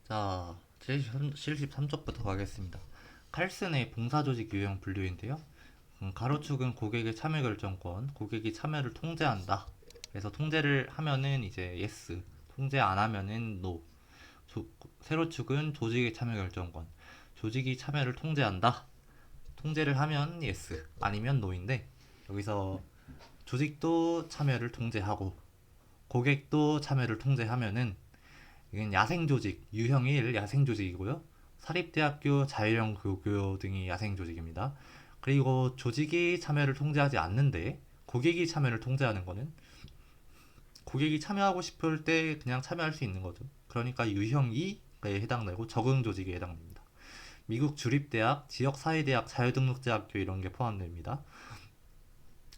자, 73쪽부터 가겠습니다. 칼슨의 봉사조직 유형 분류인데요. 가로축은 고객의 참여 결정권, 고객이 참여를 통제한다. 그래서 통제를 하면은 이제 yes, 통제 안 하면은 no. 세로축은 조직의 참여 결정권, 조직이 참여를 통제한다. 통제를 하면 yes, 아니면 no인데 여기서 조직도 참여를 통제하고 고객도 참여를 통제하면은 이건 야생조직, 유형 1 야생조직이고요. 사립대학교, 자율형 고교 등이 야생조직입니다. 그리고 조직이 참여를 통제하지 않는데 고객이 참여를 통제하는 거는 고객이 참여하고 싶을 때 그냥 참여할 수 있는 거죠. 그러니까 유형 2에 해당되고 적응조직에 해당됩니다. 미국 주립대학, 지역사회대학, 자유등록제학교 이런 게 포함됩니다.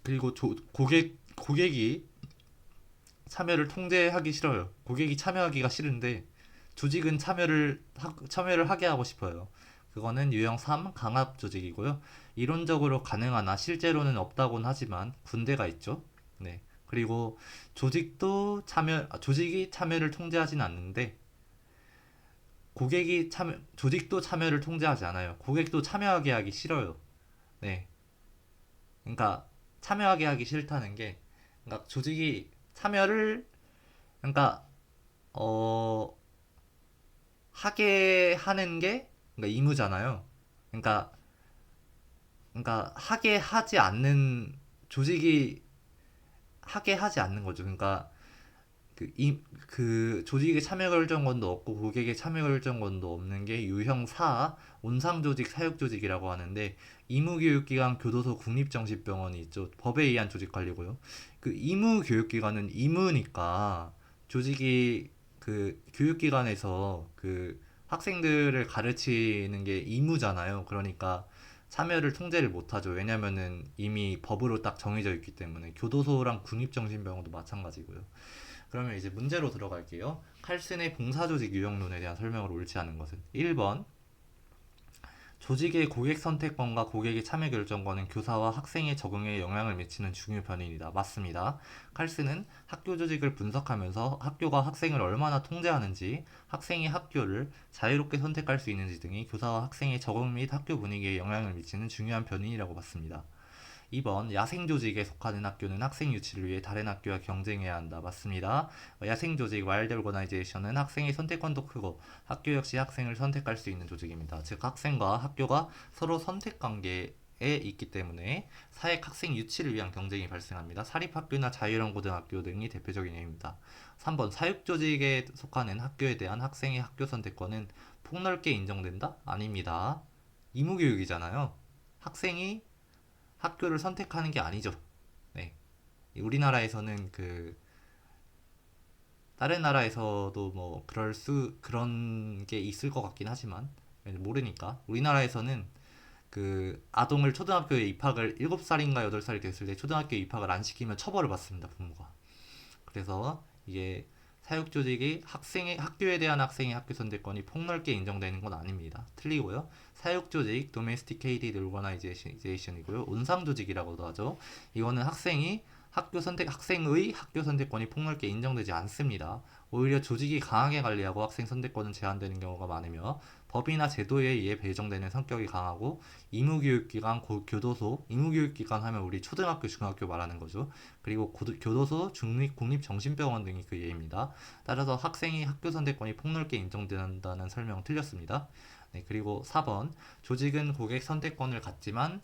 그리고 고객이 참여를 통제하기 싫어요. 고객이 참여하기가 싫은데 조직은 참여를 하게 하고 싶어요. 그거는 유형 3 강압 조직이고요. 이론적으로 가능하나 실제로는 없다곤 하지만 군대가 있죠. 네. 그리고 조직이 참여를 통제하진 않는데 조직도 참여를 통제하지 않아요. 고객도 참여하게 하기 싫어요. 네. 그러니까 참여하게 하기 싫다는 게 그러니까 조직이 참여를 그러니까 어 하게 하는 게 그러니까 의무잖아요. 그러니까 하게 하지 않는 조직이 하게 하지 않는 거죠. 그러니까 그 조직의 참여 결정권도 없고 고객의 참여 결정권도 없는 게 유형 4 온상조직 사육조직이라고 하는데 의무교육기관 교도소 국립정신병원이 있죠. 법에 의한 조직관리고요. 그 의무교육기관은 의무니까 조직이 그 교육기관에서 그 학생들을 가르치는 게 의무잖아요. 그러니까 참여를 통제를 못하죠. 왜냐면은 이미 법으로 딱 정해져 있기 때문에 교도소랑 국립정신병원도 마찬가지고요. 그러면 이제 문제로 들어갈게요. 칼슨의 봉사조직 유형론에 대한 설명을 옳지 않은 것은 1번 조직의 고객 선택권과 고객의 참여 결정권은 교사와 학생의 적응에 영향을 미치는 중요 변인이다. 맞습니다. 칼슨은 학교 조직을 분석하면서 학교가 학생을 얼마나 통제하는지, 학생이 학교를 자유롭게 선택할 수 있는지 등이 교사와 학생의 적응 및 학교 분위기에 영향을 미치는 중요한 변인이라고 봤습니다. 2번 야생 조직에 속하는 학교는 학생 유치를 위해 다른 학교와 경쟁해야 한다. 맞습니다. 야생 조직 와일드 오거나이제이션은 학생의 선택권도 크고 학교 역시 학생을 선택할 수 있는 조직입니다. 즉 학생과 학교가 서로 선택 관계에 있기 때문에 사회 학생 유치를 위한 경쟁이 발생합니다. 사립학교나 자유형 고등학교 등이 대표적인 예입니다. 3번 사육조직에 속하는 학교에 대한 학생의 학교 선택권은 폭넓게 인정된다? 아닙니다. 의무교육이잖아요. 학생이 학교를 선택하는 게 아니죠. 네. 우리나라에서는 다른 나라에서도 뭐 그런 게 있을 것 같긴 하지만 모르니까 우리나라에서는 그 아동을 초등학교에 입학을 7살인가 8살이 됐을 때 초등학교에 입학을 안 시키면 처벌을 받습니다, 부모가. 그래서 이게 사육조직이 학교에 대한 학생의 학교 선택권이 폭넓게 인정되는 건 아닙니다. 틀리고요. 사육조직, domesticated organization이고요. 온상조직이라고도 하죠. 이거는 학생의 학교 선택권이 폭넓게 인정되지 않습니다. 오히려 조직이 강하게 관리하고 학생 선택권은 제한되는 경우가 많으며 법이나 제도에 의해 배정되는 성격이 강하고 의무교육기관 하면 우리 초등학교, 중학교 말하는 거죠. 그리고 교도소, 국립정신병원 등이 그 예입니다. 따라서 학생이 학교 선택권이 폭넓게 인정된다는 설명은 틀렸습니다. 네, 그리고 4번 조직은 고객 선택권을 갖지만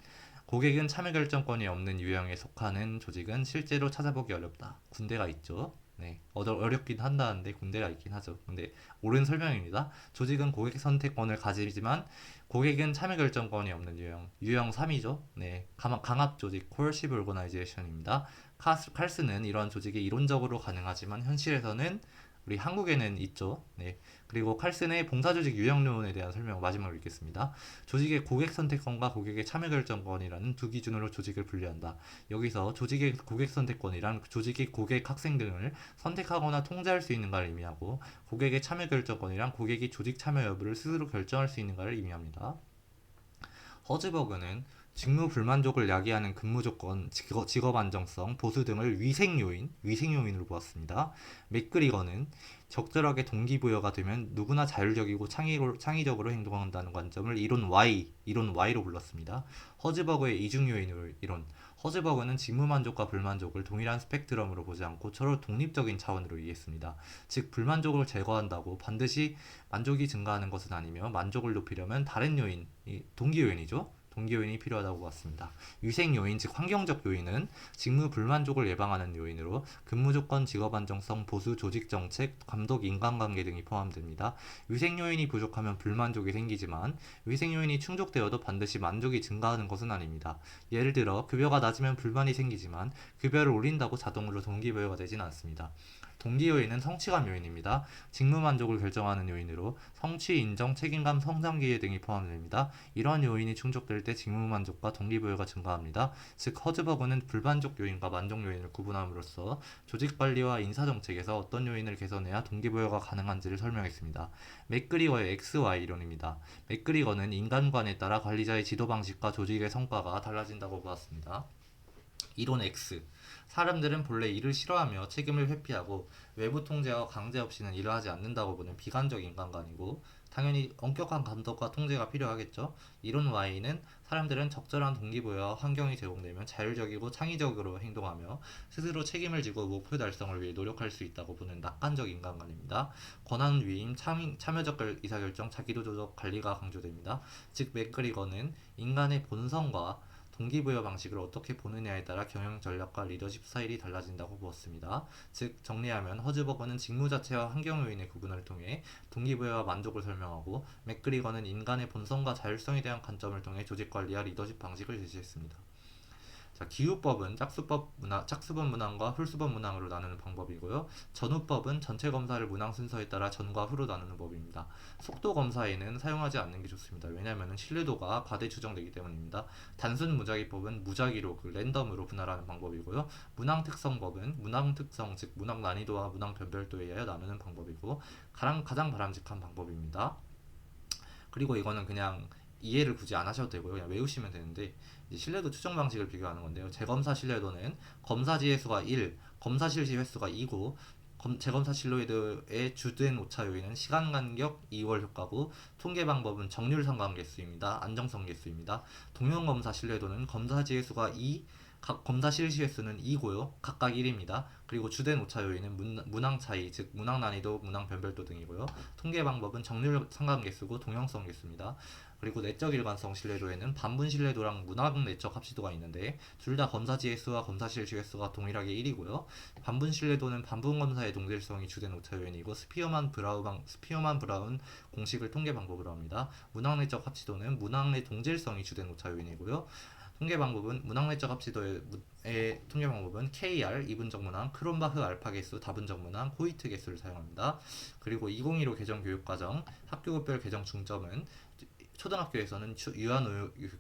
고객은 참여 결정권이 없는 유형에 속하는 조직은 실제로 찾아보기 어렵다. 군대가 있죠. 네, 어렵긴 한다는데 군대가 있긴 하죠. 근데 옳은 설명입니다. 조직은 고객 선택권을 가지지만 고객은 참여 결정권이 없는 유형 3이죠. 네, 강압 조직, coercive organization입니다. 칼스는 이러한 조직이 이론적으로 가능하지만 현실에서는 우리 한국에는 있죠. 네. 그리고 칼슨의 봉사조직 유형론에 대한 설명 마지막으로 읽겠습니다. 조직의 고객 선택권과 고객의 참여 결정권이라는 두 기준으로 조직을 분류한다. 여기서 조직의 고객 선택권이란 조직이 고객 학생 등을 선택하거나 통제할 수 있는가를 의미하고 고객의 참여 결정권이란 고객이 조직 참여 여부를 스스로 결정할 수 있는가를 의미합니다. 허즈버그는 직무 불만족을 야기하는 근무 조건, 직업 안정성, 보수 등을 위생 요인으로 보았습니다. 맥그리거는 적절하게 동기부여가 되면 누구나 자율적이고 창의적으로 행동한다는 관점을 이론 Y로 불렀습니다. 허즈버그의 이중 요인으로 이론. 허즈버그는 직무 만족과 불만족을 동일한 스펙트럼으로 보지 않고 서로 독립적인 차원으로 이해했습니다. 즉, 불만족을 제거한다고 반드시 만족이 증가하는 것은 아니며 만족을 높이려면 다른 요인, 동기 요인이죠. 동기 요인이 필요하다고 봤습니다. 위생 요인, 즉 환경적 요인은 직무 불만족을 예방하는 요인으로 근무 조건, 직업 안정성, 보수, 조직 정책, 감독, 인간관계 등이 포함됩니다. 위생 요인이 부족하면 불만족이 생기지만 위생 요인이 충족되어도 반드시 만족이 증가하는 것은 아닙니다. 예를 들어 급여가 낮으면 불만이 생기지만 급여를 올린다고 자동으로 동기부여가 되진 않습니다. 동기 요인은 성취감 요인입니다. 직무 만족을 결정하는 요인으로 성취, 인정, 책임감, 성장 기회 등이 포함됩니다. 이러한 요인이 충족될 때 직무 만족과 동기부여가 증가합니다. 즉, 허즈버그는 불만족 요인과 만족 요인을 구분함으로써 조직 관리와 인사 정책에서 어떤 요인을 개선해야 동기부여가 가능한지를 설명했습니다. 맥그리거의 XY 이론입니다. 맥그리거는 인간관에 따라 관리자의 지도 방식과 조직의 성과가 달라진다고 보았습니다. 이론 X. 사람들은 본래 일을 싫어하며 책임을 회피하고 외부 통제와 강제 없이는 일을 하지 않는다고 보는 비관적 인간관이고, 당연히 엄격한 감독과 통제가 필요하겠죠. 이론 Y는 사람들은 적절한 동기부여와 환경이 제공되면 자율적이고 창의적으로 행동하며 스스로 책임을 지고 목표 달성을 위해 노력할 수 있다고 보는 낙관적 인간관입니다. 권한 위임, 참여적 의사결정, 자기도조적 관리가 강조됩니다. 즉, 맥그리거는 인간의 본성과 동기부여 방식을 어떻게 보느냐에 따라 경영 전략과 리더십 스타일이 달라진다고 보았습니다. 즉, 정리하면 허즈버거는 직무 자체와 환경 요인의 구분을 통해 동기부여와 만족을 설명하고, 맥그리거는 인간의 본성과 자율성에 대한 관점을 통해 조직 관리와 리더십 방식을 제시했습니다. 자, 기후법은 짝수법 문항과 홀수법 문항으로 나누는 방법이고요. 전후법은 전체 검사를 문항 순서에 따라 전과 후로 나누는 법입니다. 속도 검사에는 사용하지 않는 게 좋습니다. 왜냐하면 신뢰도가 과대 추정되기 때문입니다. 단순 무작위법은 무작위로 랜덤으로 분할하는 방법이고요. 문항 특성법은 문항 특성, 즉 문항 난이도와 문항 변별도에 의하여 나누는 방법이고 가장 바람직한 방법입니다. 그리고 이거는 그냥 이해를 굳이 안 하셔도 되고요. 그냥 외우시면 되는데, 이제 신뢰도 추정 방식을 비교하는 건데요. 재검사 신뢰도는 검사 지혜수가 1, 검사 실시 횟수가 2고, 재검사 신뢰도의 주된 오차 요인은 시간 간격 2월 효과고, 통계 방법은 정률 상관계수입니다. 안정성 계수입니다. 동형 검사 신뢰도는 검사 지혜수가 2, 각 검사 실시 횟수는 2고요. 각각 1입니다. 그리고 주된 오차 요인은 문항 차이, 즉 문항 난이도, 문항 변별도 등이고요. 통계 방법은 정률 상관계수고 동형성 계수입니다. 그리고 내적 일관성 신뢰도에는 반분 신뢰도랑 문항 내적 합치도가 있는데, 둘 다 검사 지혜수와 검사 실시 횟수가 동일하게 1이고요. 반분 신뢰도는 반분 검사의 동질성이 주된 오차 요인이고, 스피어만 브라운 공식을 통계 방법으로 합니다. 문항 내적 합치도는 문항 내 동질성이 주된 오차 요인이고요. 통계 방법은 문항 내적 합치도의 통계 방법은 KR 이분적 문항, 크롬바흐 알파 개수, 다분적 문항, 호이트 개수를 사용합니다. 그리고 2015 개정 교육과정 학교급별 개정 중점은 초등학교에서는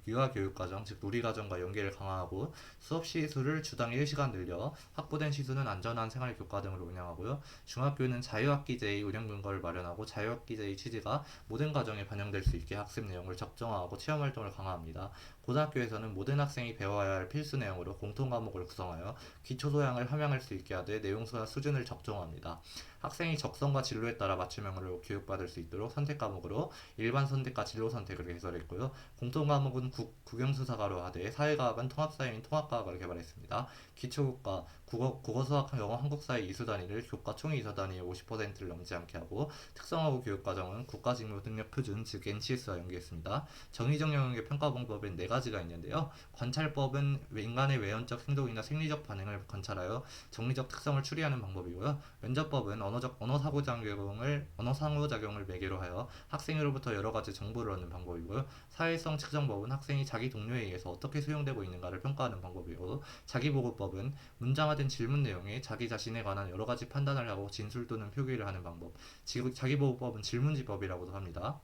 유아교육과정, 즉 누리과정과 연계를 강화하고 수업 시수를 주당 1시간 늘려 확보된 시수는 안전한 생활교과 등으로 운영하고요. 중학교는 자유학기제의 운영 근거를 마련하고 자유학기제의 취지가 모든 과정에 반영될 수 있게 학습 내용을 적정화하고 체험활동을 강화합니다. 고등학교에서는 모든 학생이 배워야 할 필수 내용으로 공통과목을 구성하여 기초소양을 함양할 수 있게 하되 내용과 수준을 적정화합니다. 학생이 적성과 진로에 따라 맞춤형으로 교육받을 수 있도록 선택 과목으로 일반 선택과 진로 선택을 개설했고요. 공통 과목은 국영수사과로 하되 사회과학은 통합사회인 통합과학을 개발했습니다. 기초교과, 국어, 수학, 영어, 한국사회 이수 단위를 교과 총위 이수 단위의 50%를 넘지 않게 하고, 특성화고 교육과정은 국가직무능력표준, 즉 NCS와 연계했습니다. 정의적 영역의 평가방법엔 4가지가 있는데요. 관찰법은 인간의 외연적 행동이나 생리적 반응을 관찰하여 정리적 특성을 추리하는 방법이고요. 면접법은 언어 상호작용을 매개로 하여 학생으로부터 여러 가지 정보를 얻는 방법이고요. 사회성 측정법은 학생이 자기 동료에 의해서 어떻게 수용되고 있는가를 평가하는 방법이고, 자기보고법은 문장화된 질문 내용에 자기 자신에 관한 여러 가지 판단을 하고 진술 또는 표기를 하는 방법. 자기보고법은 질문지법이라고도 합니다.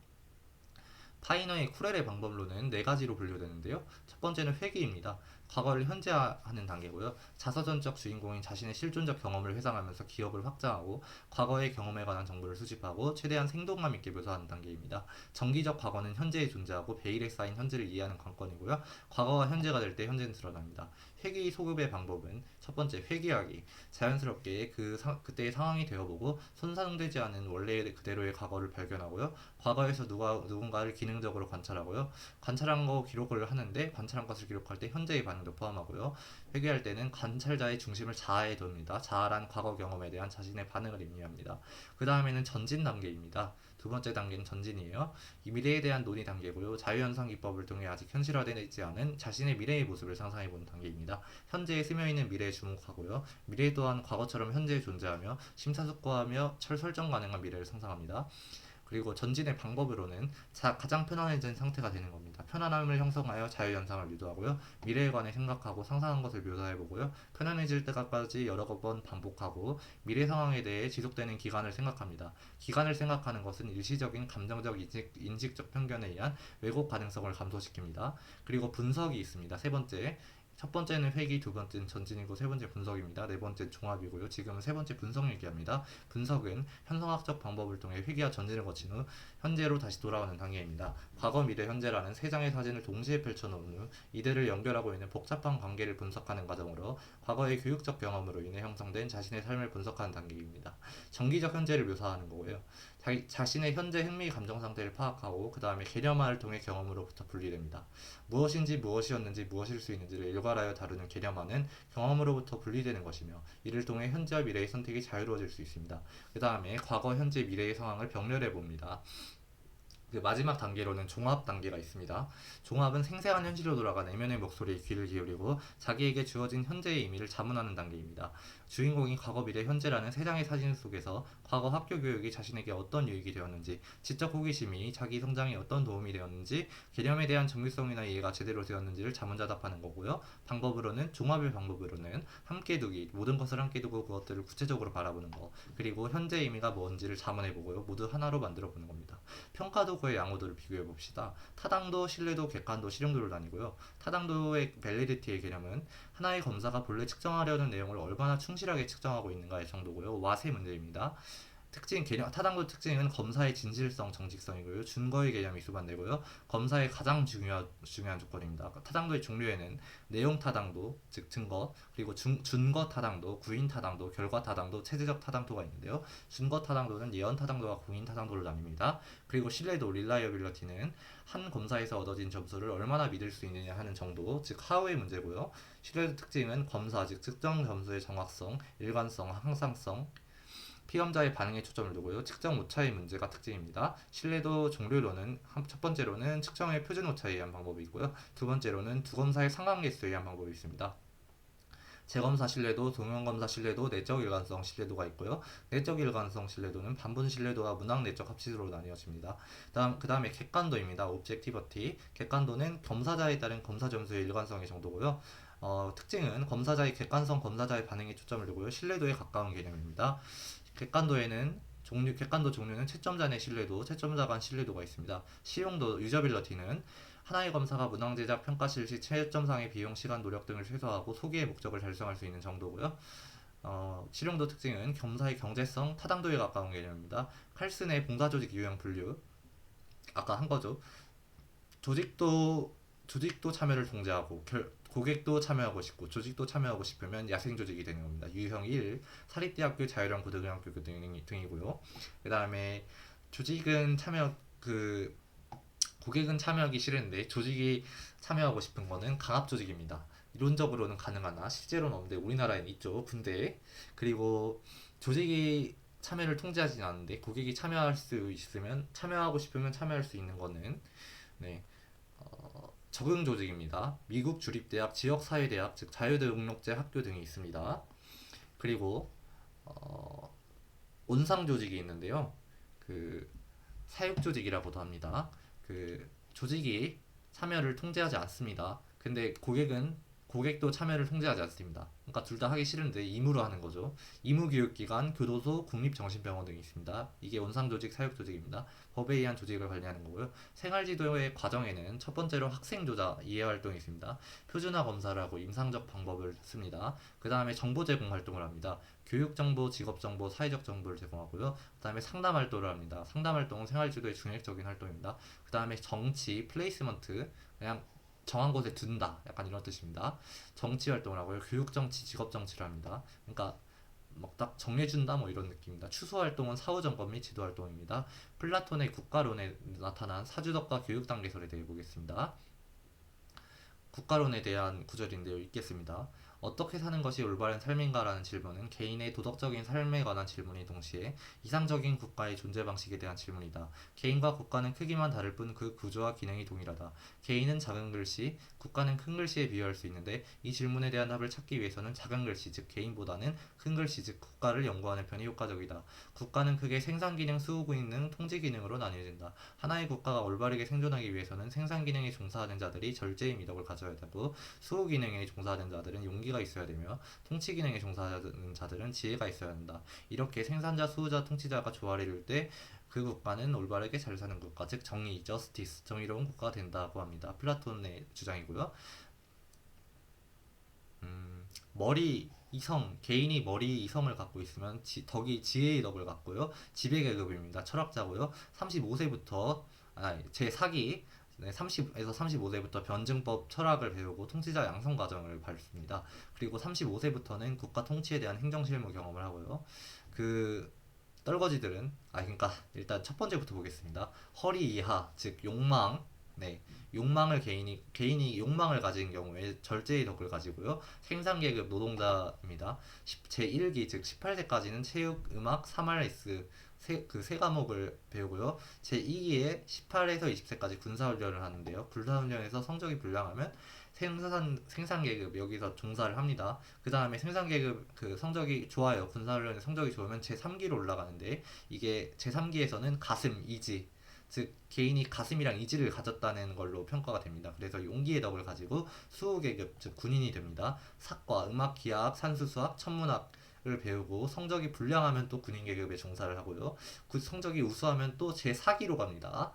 파이너의 쿠렐의 방법론은 4가지로 분류되는데요. 첫 번째는 회귀입니다. 과거를 현재화하는 단계고요. 자서전적 주인공인 자신의 실존적 경험을 회상하면서 기억을 확장하고 과거의 경험에 관한 정보를 수집하고 최대한 생동감 있게 묘사하는 단계입니다. 정기적 과거는 현재에 존재하고 베일에 쌓인 현재를 이해하는 관건이고요. 과거가 현재가 될 때 현재는 드러납니다. 회귀 소급의 방법은 첫 번째, 회귀하기. 자연스럽게 그때의 상황이 되어보고 손상되지 않은 원래 그대로의 과거를 발견하고요. 과거에서 누군가를 기능적으로 관찰하고요. 관찰한 거 기록을 하는데 관찰한 것을 기록할 때 현재의 반응도 포함하고요. 회귀할 때는 관찰자의 중심을 자아에 둡니다. 자아란 과거 경험에 대한 자신의 반응을 의미합니다. 그 다음에는 전진 단계입니다. 두 번째 단계는 전진이에요. 이 미래에 대한 논의 단계고요. 자유현상 기법을 통해 아직 현실화되지 않은 자신의 미래의 모습을 상상해보는 단계입니다. 현재에 스며있는 미래에 주목하고요. 미래 또한 과거처럼 현재에 존재하며 심사숙고하며 설정 가능한 미래를 상상합니다. 그리고 전진의 방법으로는 가장 편안해진 상태가 되는 겁니다. 편안함을 형성하여 자유현상을 유도하고요. 미래에 관해 생각하고 상상한 것을 묘사해보고요. 편안해질 때까지 여러 번 반복하고 미래 상황에 대해 지속되는 기간을 생각합니다. 기간을 생각하는 것은 일시적인 감정적 인식적 편견에 의한 왜곡 가능성을 감소시킵니다. 그리고 분석이 있습니다. 세 번째, 첫 번째는 회귀, 두 번째는 전진이고 세 번째 분석입니다. 네 번째 종합이고요. 지금은 세 번째 분석 얘기합니다. 분석은 현상학적 방법을 통해 회귀와 전진을 거친 후 현재로 다시 돌아오는 단계입니다. 과거, 미래, 현재라는 세 장의 사진을 동시에 펼쳐놓은 후 이들을 연결하고 있는 복잡한 관계를 분석하는 과정으로 과거의 교육적 경험으로 인해 형성된 자신의 삶을 분석하는 단계입니다. 정기적 현재를 묘사하는 거고요. 자신의 현재 흥미 감정 상태를 파악하고 그 다음에 개념화를 통해 경험으로부터 분리됩니다. 무엇인지 무엇이었는지 무엇일 수 있는지를 일괄하여 다루는 개념화는 경험으로부터 분리되는 것이며 이를 통해 현재와 미래의 선택이 자유로워질 수 있습니다. 그 다음에 과거, 현재, 미래의 상황을 병렬해 봅니다. 그 마지막 단계로는 종합 단계가 있습니다. 종합은 생생한 현실로 돌아가 내면의 목소리에 귀를 기울이고 자기에게 주어진 현재의 의미를 자문하는 단계입니다. 주인공이 과거, 미래, 현재라는 세 장의 사진 속에서 과거 학교 교육이 자신에게 어떤 유익이 되었는지, 지적 호기심이 자기 성장에 어떤 도움이 되었는지, 개념에 대한 정밀성이나 이해가 제대로 되었는지를 자문자답하는 거고요. 종합의 방법으로는 함께 두기, 모든 것을 함께 두고 그것들을 구체적으로 바라보는 거, 그리고 현재의 의미가 뭔지를 자문해보고요. 모두 하나로 만들어보는 겁니다. 평가도구의 양호도를 비교해 봅시다. 타당도, 신뢰도, 객관도, 실용도를 나뉘고요. 타당도의 밸리디티의 개념은 하나의 검사가 본래 측정하려는 내용을 얼마나 충실하게 측정하고 있는가의 정도고요. 왓의 문제입니다. 타당도 특징은 검사의 진실성, 정직성이고요. 준거의 개념이 수반되고요. 검사의 가장 중요한 조건입니다. 타당도의 종류에는 내용 타당도, 즉 증거, 그리고 준거 타당도, 구인 타당도, 결과 타당도, 체제적 타당도가 있는데요. 준거 타당도는 예언 타당도와 공인 타당도를 나뉩니다. 그리고 신뢰도, reliability는 한 검사에서 얻어진 점수를 얼마나 믿을 수 있느냐 하는 정도, 즉 하우의 문제고요. 신뢰도 특징은 검사, 즉 측정 점수의 정확성, 일관성, 항상성, 피검자의 반응에 초점을 두고요. 측정 오차의 문제가 특징입니다. 신뢰도 종류로는 첫 번째로는 측정의 표준 오차에 의한 방법이 있고요. 두 번째로는 두 검사의 상관계수에 의한 방법이 있습니다. 재검사 신뢰도, 동영검사 신뢰도, 내적 일관성 신뢰도가 있고요. 내적 일관성 신뢰도는 반분 신뢰도와 문항 내적 합치로 나뉘어집니다. 그 다음에 객관도입니다. objectivity. 객관도는 검사자에 따른 검사 점수의 일관성의 정도고요. 특징은 검사자의 객관성, 검사자의 반응에 초점을 두고요. 신뢰도에 가까운 개념입니다. 객관도 종류는 채점자 내 신뢰도, 채점자 간 신뢰도가 있습니다. 실용도, 유저빌러티는 하나의 검사가 문항 제작, 평가 실시, 채점상의 비용, 시간, 노력 등을 최소화하고 소기의 목적을 달성할 수 있는 정도고요. 실용도 특징은 검사의 경제성, 타당도에 가까운 개념입니다. 칼슨의 봉사조직 유형 분류, 아까 한 거죠. 조직도 참여를 통제하고 고객도 참여하고 싶고 조직도 참여하고 싶으면 야생 조직이 되는 겁니다. 유형 1, 사립대학교, 자율형 고등학교 등이고요. 그 다음에 고객은 참여하기 싫은데 조직이 참여하고 싶은 거는 강압 조직입니다. 이론적으로는 가능하나 실제로는 없는데 우리나라에는 있죠. 군대. 그리고 조직이 참여를 통제하지는 않는데 고객이 참여하고 싶으면 참여할 수 있는 거는 적응 조직입니다. 미국 주립대학, 지역사회대학, 즉 자유등록제 학교 등이 있습니다. 그리고 온상 조직이 있는데요. 사육 조직이라고도 합니다. 조직이 참여를 통제하지 않습니다. 근데 고객은 고객도 참여를 통제하지 않습니다. 그러니까 둘 다 하기 싫은데 의무로 하는 거죠. 의무교육기관, 교도소, 국립정신병원 등이 있습니다. 이게 원상조직, 사육조직입니다. 법에 의한 조직을 관리하는 거고요. 생활지도의 과정에는 첫 번째로 학생조사 이해활동이 있습니다. 표준화 검사를 하고 임상적 방법을 씁니다. 그 다음에 정보 제공 활동을 합니다. 교육정보, 직업정보, 사회적 정보를 제공하고요. 그 다음에 상담 활동을 합니다. 상담 활동은 생활지도의 중립적인 활동입니다. 그 다음에 정치, 플레이스먼트, 그냥 정한 곳에 둔다. 약간 이런 뜻입니다. 정치 활동을 하고요. 교육정치, 직업정치를 합니다. 그러니까 막 딱 정해준다 뭐 이런 느낌입니다. 추수 활동은 사후 점검 및 지도 활동입니다. 플라톤의 국가론에 나타난 사주덕과 교육 단계설에 대해 보겠습니다. 국가론에 대한 구절인데요. 읽겠습니다. 어떻게 사는 것이 올바른 삶인가라는 질문은 개인의 도덕적인 삶에 관한 질문이 동시에 이상적인 국가의 존재 방식에 대한 질문이다. 개인과 국가는 크기만 다를 뿐 그 구조와 기능이 동일하다. 개인은 작은 글씨, 국가는 큰 글씨에 비유할 수 있는데 이 질문에 대한 답을 찾기 위해서는 작은 글씨, 즉 개인보다는 큰 글씨, 즉 국가를 연구하는 편이 효과적이다. 국가는 크게 생산기능, 수호기능, 통치기능으로 나뉘어진다. 하나의 국가가 올바르게 생존하기 위해서는 생산기능에 종사하는 자들이 절제의 미덕을 가져야 되고 수호기능에 종사하는 자들은 용기가 있어야 되며 통치기능에 종사하는 자들은 지혜가 있어야 한다. 이렇게 생산자, 수호자, 통치자가 조화를 이룰 때 그 국가는 올바르게 잘 사는 국가, 즉 정의, 저스티스, 정의로운 국가가 된다고 합니다. 플라톤의 주장이고요. 머리 이성, 개인이 머리 이성을 갖고 있으면 덕이 지혜의 덕을 갖고요. 지배계급입니다. 철학자고요. 35세부터 제4기 네, 30에서 35세부터 변증법 철학을 배우고 통치자 양성 과정을 밟습니다. 그리고 35세부터는 국가 통치에 대한 행정 실무 경험을 하고요. 그 떨거지들은 그러니까 일단 첫 번째부터 보겠습니다. 허리 이하, 즉 욕망, 네, 욕망을 개인이 욕망을 가진 경우에 절제의 덕을 가지고요. 생산계급 노동자입니다. 제1기 즉 18세까지는 체육, 음악, 3RS 세 과목을 배우고요. 제2기에 18에서 20세까지 군사훈련을 하는데요. 군사훈련에서 성적이 불량하면 생산계급 여기서 종사를 합니다. 그 다음에 생산계급 그 성적이 좋아요. 군사훈련의 성적이 좋으면 제3기로 올라가는데 이게 제3기에서는 가슴, 이지 즉 개인이 가슴이랑 이지를 가졌다는 걸로 평가가 됩니다. 그래서 용기의 덕을 가지고 수호계급 즉 군인이 됩니다. 사과, 음악, 기하학, 산수수학, 천문학을 배우고 성적이 불량하면 또 군인 계급에 종사를 하고요. 그 성적이 우수하면 또 제4기로 갑니다.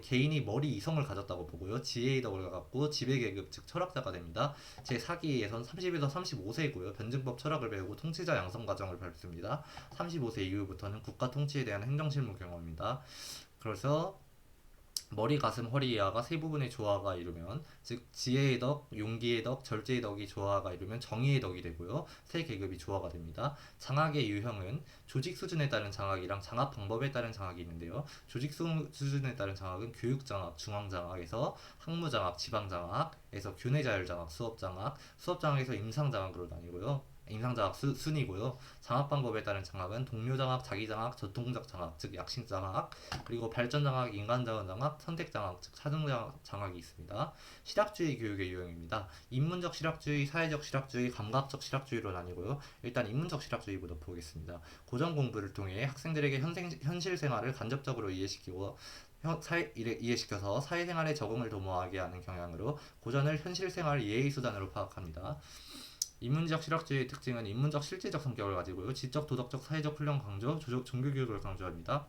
개인이 머리 이성을 가졌다고 보고요. 지혜의 덕을 갖고 지배계급 즉 철학자가 됩니다. 제4기에선 30에서 35세이고요. 변증법 철학을 배우고 통치자 양성 과정을 밟습니다. 35세 이후부터는 국가 통치에 대한 행정실무 경험입니다. 그래서 머리, 가슴, 허리, 이하가 세 부분의 조화가 이루면 즉 지혜의 덕, 용기의 덕, 절제의 덕이 조화가 이루면 정의의 덕이 되고요. 세 계급이 조화가 됩니다. 장학의 유형은 조직 수준에 따른 장학이랑 장학 방법에 따른 장학이 있는데요. 조직 수준에 따른 장학은 교육장학, 중앙장학에서 학무장학, 지방장학에서 교내자율장학, 수업장학에서 임상장학으로 나뉘고요. 임상장학 순이고요. 장학 방법에 따른 장학은 동료장학, 자기장학, 전통적 장학, 즉 약식장학, 그리고 발전장학, 인간자원장학, 선택장학, 즉 사등장학이 있습니다. 실학주의 교육의 유형입니다. 인문적 실학주의, 사회적 실학주의, 감각적 실학주의로 나뉘고요. 일단 인문적 실학주의부터 보겠습니다. 고전 공부를 통해 학생들에게 현실 생활을 간접적으로 이해시켜서 사회생활에 적응을 도모하게 하는 경향으로 고전을 현실생활 예의 수단으로 파악합니다. 인문적 실학주의의 특징은 인문적 실제적 성격을 가지고요. 지적, 도덕적, 사회적 훈련 강조, 종교교육을 강조합니다.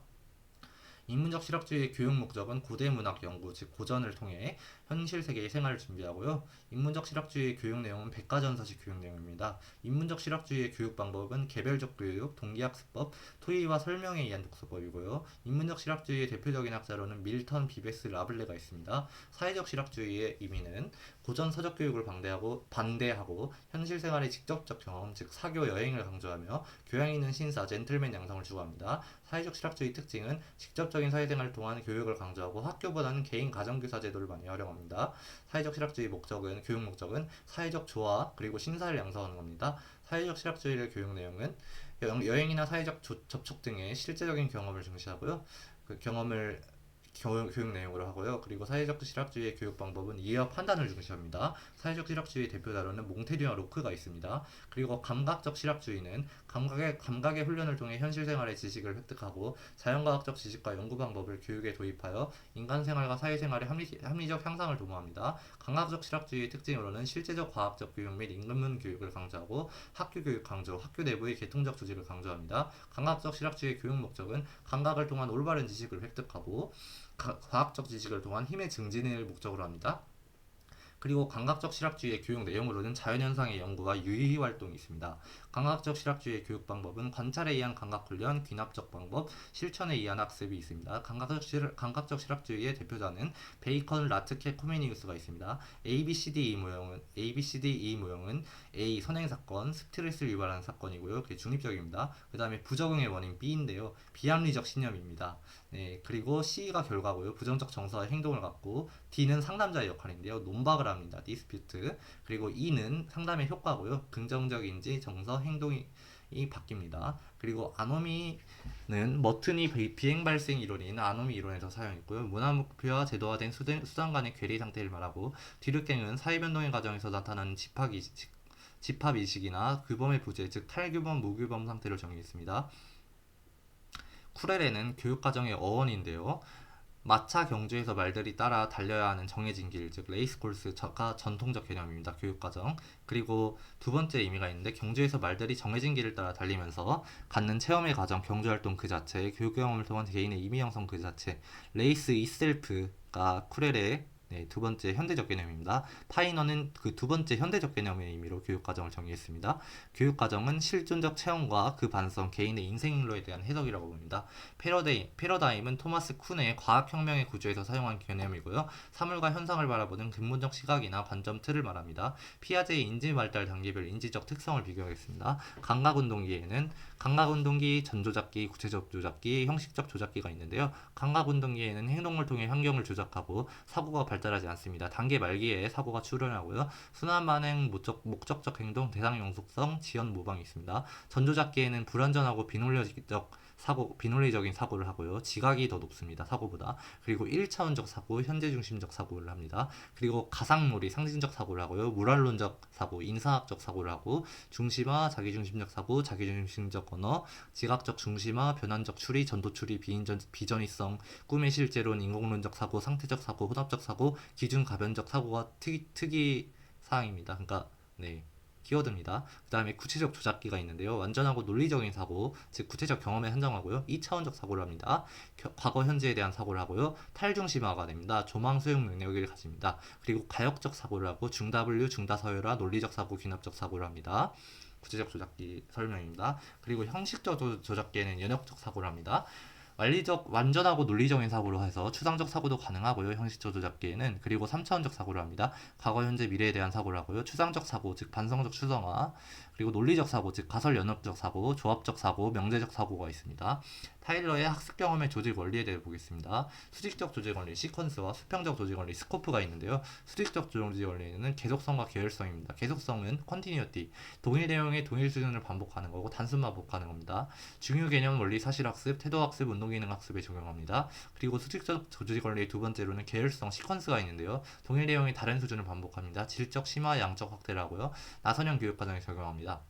인문적 실학주의의 교육 목적은 고대 문학 연구, 즉 고전을 통해 현실 세계의 생활을 준비하고요. 인문적 실학주의의 교육 내용은 백과전서식 교육 내용입니다. 인문적 실학주의의 교육 방법은 개별적 교육, 동기학습법, 토의와 설명에 의한 독서법이고요. 인문적 실학주의의 대표적인 학자로는 밀턴, 비베스, 라블레가 있습니다. 사회적 실학주의의 의미는 고전 서적 교육을 반대하고 현실 생활의 직접적 경험, 즉 사교 여행을 강조하며 교양 있는 신사, 젠틀맨 양성을 추구합니다. 사회적 실학주의 특징은 직접적인 사회생활을 통한 교육을 강조하고 학교보다는 개인 가정교사 제도를 많이 활용합니다. 사회적 실학주의 교육 목적은 사회적 조화 그리고 신사를 양성하는 겁니다. 사회적 실학주의의 교육 내용은 여행이나 사회적 접촉 등의 실제적인 경험을 중시하고요. 그 경험을 교육 내용으로 하고요. 그리고 사회적 실학주의의 교육 방법은 이해와 판단을 중시합니다. 사회적 실학주의 대표 자료는 몽테뉴와 로크가 있습니다. 그리고 감각적 실학주의는 감각의 훈련을 통해 현실 생활의 지식을 획득하고 자연과학적 지식과 연구 방법을 교육에 도입하여 인간 생활과 사회 생활의 합리적 향상을 도모합니다. 감각적 실학주의의 특징으로는 실제적 과학적 교육 및 인문문 교육을 강조하고 학교 교육 강조, 학교 내부의 계통적 조직을 강조합니다. 감각적 실학주의의 교육 목적은 감각을 통한 올바른 지식을 획득하고 과학적 지식을 통한 힘의 증진을 목적으로 합니다. 그리고 감각적 실학주의의 교육 내용으로는 자연현상의 연구와 유희 활동이 있습니다. 감각적 실학주의의 교육 방법은 관찰에 의한 감각훈련, 귀납적 방법, 실천에 의한 학습이 있습니다. 감각적 실학주의의 대표자는 베이컨, 라트케, 코메니우스가 있습니다. ABCDE 모형은 A. 선행사건, 스트레스를 유발하는 사건이고요. 그게 중립적입니다. 그 다음에 부적응의 원인 B인데요. 비합리적 신념입니다. 네, 그리고 C가 결과고요. 부정적 정서와 행동을 갖고 D는 상담자의 역할인데요. 논박을 합니다. 디스퓨트. 그리고 E는 상담의 효과고요. 긍정적인지 정서, 행동이 바뀝니다. 그리고 아노미는 머튼이 비행 발생 이론인 아노미 이론에서 사용했고요. 문화 목표와 제도화된 수단 간의 괴리 상태를 말하고 뒤늦게는 사회 변동의 과정에서 나타나는 집합의식이나 규범의 부재, 즉 탈규범, 무규범 상태를 정의했습니다. 쿠렐에는 교육과정의 어원인데요. 마차 경주에서 말들이 따라 달려야 하는 정해진 길, 즉 레이스 코스가 전통적 개념입니다. 교육과정. 그리고 두 번째 의미가 있는데 경주에서 말들이 정해진 길을 따라 달리면서 갖는 체험의 과정, 경주활동 그 자체, 교육 경험을 통한 개인의 이미 형성 그 자체, 레이스 이셀프가 쿠렐의 두 번째 현대적 개념입니다. 파이너는 그 두 번째 현대적 개념의 의미로 교육과정을 정의했습니다. 교육과정은 실존적 체험과 그 반성, 개인의 인생일로에 대한 해석이라고 봅니다. 패러다임은 토마스 쿤의 과학혁명의 구조에서 사용한 개념이고요. 사물과 현상을 바라보는 근본적 시각이나 관점 틀을 말합니다. 피아제의 인지발달 단계별 인지적 특성을 비교하겠습니다. 감각운동기, 전조작기, 구체적 조작기, 형식적 조작기가 있는데요. 감각운동기에는 행동을 통해 환경을 조작하고 사고가 발달하지 않습니다. 단계 말기에 사고가 출현하고요. 순환 반응, 목적적 행동, 대상 영속성, 지연 모방이 있습니다. 전조작기에는 불완전하고 비논리적인 사고를 하고요. 지각이 더 높습니다. 사고보다. 그리고 1차원적 사고, 현재 중심적 사고를 합니다. 그리고 가상놀이, 상징적 사고를 하고요. 모랄론적 사고, 인상학적 사고를 하고 중심화, 자기중심적 사고, 자기중심적 언어, 지각적 중심화, 변환적 추리, 전도 추리, 비전이성, 꿈의 실제론, 인공론적 사고, 상태적 사고, 혼합적 사고, 기준 가변적 사고가 특이 사항입니다. 그러니까 네. 키워드입니다. 그 다음에 구체적 조작기가 있는데요. 완전하고 논리적인 사고, 즉 구체적 경험에 한정하고요. 2차원적 사고를 합니다. 과거, 현재에 대한 사고를 하고요. 탈중심화가 됩니다. 조망 수용 능력을 가집니다. 그리고 가역적 사고를 하고 중다분류, 중다서열화, 논리적 사고, 귀납적 사고를 합니다. 구체적 조작기 설명입니다. 그리고 형식적 조작기에는 연역적 사고를 합니다. 완전하고 논리적인 사고로 해서 추상적 사고도 가능하고요. 형식적 조작기에는. 그리고 3차원적 사고를 합니다. 과거, 현재, 미래에 대한 사고를 하고요. 추상적 사고, 즉 반성적 추정화, 그리고 논리적 사고, 즉 가설 연역적 사고, 조합적 사고, 명제적 사고가 있습니다. 타일러의 학습 경험의 조직 원리에 대해 보겠습니다. 수직적 조직 원리 시퀀스와 수평적 조직 원리 스코프가 있는데요. 수직적 조직 원리는 계속성과 계열성입니다. 계속성은 컨티뉴티, 동일 내용의 동일 수준을 반복하는 거고 단순 반복 가능합니다. 중요 개념 원리 사실학습, 태도학습, 운동기능 학습에 적용합니다. 그리고 수직적 조직 원리의 두 번째로는 계열성 시퀀스가 있는데요. 동일 내용의 다른 수준을 반복합니다. 질적 심화, 양적 확대를 하고요. 나선형 교육과정에 적용합니다.